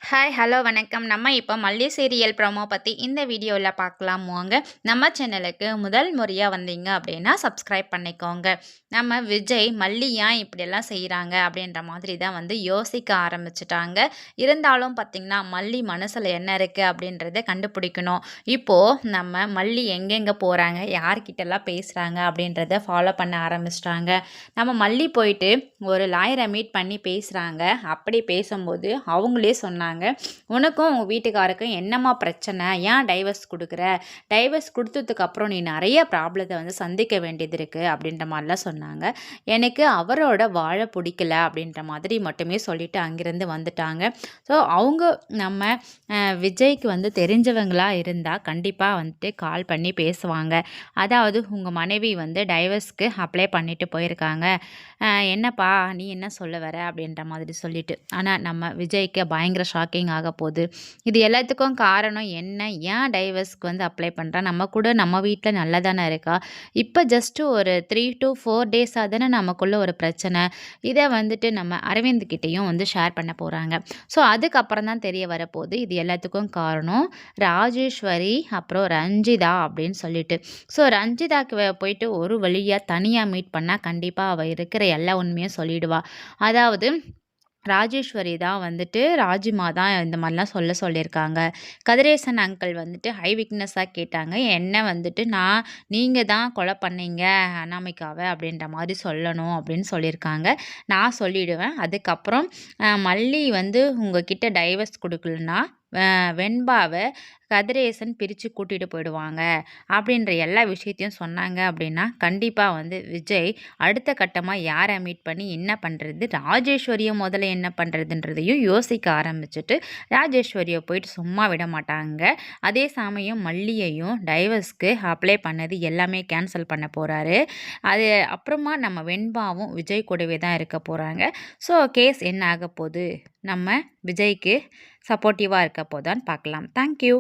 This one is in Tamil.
ஹாய் ஹலோ வணக்கம். நம்ம இப்போ மல்லி சீரியல் ப்ரோமோ பற்றி இந்த வீடியோவில் பார்க்கலாம் வாங்க. நம்ம சேனலுக்கு முதல் முறையாக வந்தீங்க அப்படின்னா சப்ஸ்கிரைப் பண்ணிக்கோங்க. நம்ம விஜய் மல்லி ஏன் இப்படியெல்லாம் செய்கிறாங்க அப்படின்ற மாதிரி தான் வந்து யோசிக்க ஆரம்பிச்சிட்டாங்க. இருந்தாலும் பார்த்திங்கன்னா மல்லி மனசில் என்ன இருக்குது அப்படின்றத கண்டுபிடிக்கணும். இப்போது நம்ம மல்லி எங்கெங்கே போகிறாங்க, யார்கிட்டலாம் பேசுகிறாங்க அப்படின்றத ஃபாலோ பண்ண ஆரம்பிச்சிட்டாங்க. நம்ம மல்லி போயிட்டு ஒரு லாயரை மீட் பண்ணி பேசுகிறாங்க. அப்படி பேசும்போது அவங்களே சொன்னாங்க, உனக்கும் உங்கள் வீட்டுக்காருக்கும் என்னம்மா பிரச்சனை, ஏன் டைவர்ஸ் கொடுக்குற, டைவர்ஸ் கொடுத்ததுக்கப்புறம் நீ நிறைய ப்ராப்ளத்தை வந்து சந்திக்க வேண்டியது இருக்குது அப்படின்ற மாதிரிலாம் சொன்னாங்க. எனக்கு அவரோட வாழ பிடிக்கல அப்படின்ற மாதிரி மட்டுமே சொல்லிட்டு அங்கேருந்து வந்துட்டாங்க. ஸோ அவங்க நம்ம விஜய்க்கு வந்து தெரிஞ்சவங்களாக இருந்தால் கண்டிப்பாக வந்துட்டு கால் பண்ணி பேசுவாங்க. அதாவது உங்கள் மனைவி வந்து டைவர்ஸ்க்கு அப்ளை பண்ணிட்டு போயிருக்காங்க, என்னப்பா நீ என்ன சொல்ல வர அப்படின்ற மாதிரி சொல்லிட்டு. ஆனால் நம்ம விஜய்க்கு பயங்கர ஷாக்கிங் ஆக போகுது. இது எல்லாத்துக்கும் காரணம் என்ன, ஏன் டைவர்ஸ்க்கு வந்து அப்ளை பண்ணுறா, நம்ம கூட நம்ம வீட்டில் நல்லா தானே இருக்கா, இப்போ ஜஸ்ட்டு ஒரு 3 to 4 டேஸாக தானே நமக்குள்ள ஒரு பிரச்சனை, இதை வந்துட்டு நம்ம அரவிந்த் கிட்டேயும் வந்து ஷேர் பண்ண போகிறாங்க. ஸோ அதுக்கப்புறம் தான் தெரிய வரப்போகுது இது எல்லாத்துக்கும் காரணம் ராஜேஸ்வரி அப்புறம் ரஞ்சிதா அப்படின்னு சொல்லிட்டு. ஸோ ரஞ்சிதாக்கு போயிட்டு ஒரு வழியாக தனியாக மீட் பண்ணால் கண்டிப்பாக அவள் இருக்கிற எல்லா உண்மையும் சொல்லிடுவா. அதாவது ராஜேஸ்வரி தான் வந்துட்டு ராஜிமா தான் இந்த மாதிரிலாம் சொல்லியிருக்காங்க. கதிரேசன் அங்கிள் வந்துட்டு ஹை விக்னஸாக கேட்டாங்க, என்ன வந்துட்டு நீங்கள் தான் கொலை பண்ணீங்க அனாமிகாவை அப்படின்ற மாதிரி சொல்லணும் அப்படின்னு சொல்லியிருக்காங்க. நான் சொல்லிவிடுவேன். அதுக்கப்புறம் மல்லி வந்து உங்ககிட்ட டைவர்ஸ் கொடுக்கலன்னா வெண்பாவை கதிரேசன் பிரித்து கூட்டிகிட்டு போயிடுவாங்க அப்படின்ற எல்லா விஷயத்தையும் சொன்னாங்க. அப்படின்னா கண்டிப்பாக வந்து விஜய் அடுத்த கட்டமாக யாரை மீட் பண்ணி என்ன பண்ணுறது, ராஜேஸ்வரியை முதல்ல என்ன பண்ணுறதுன்றதையும் யோசிக்க ஆரம்பிச்சுட்டு ராஜேஸ்வரியை போயிட்டு சும்மா விட மாட்டாங்க. அதே சமயம் மல்லியையும் டைவர்ஸ்க்கு அப்ளை பண்ணது எல்லாமே கேன்சல் பண்ண போகிறாரு. அது அப்புறமா நம்ம வெண்பாவும் விஜய் கூடவே தான் இருக்க போகிறாங்க. ஸோ கேஸ் என்ன ஆக போகுது, நம்ம விஜய்க்கு சப்போர்ட்டிவாக இருக்க போதான்னு பார்க்கலாம். தேங்க்யூ.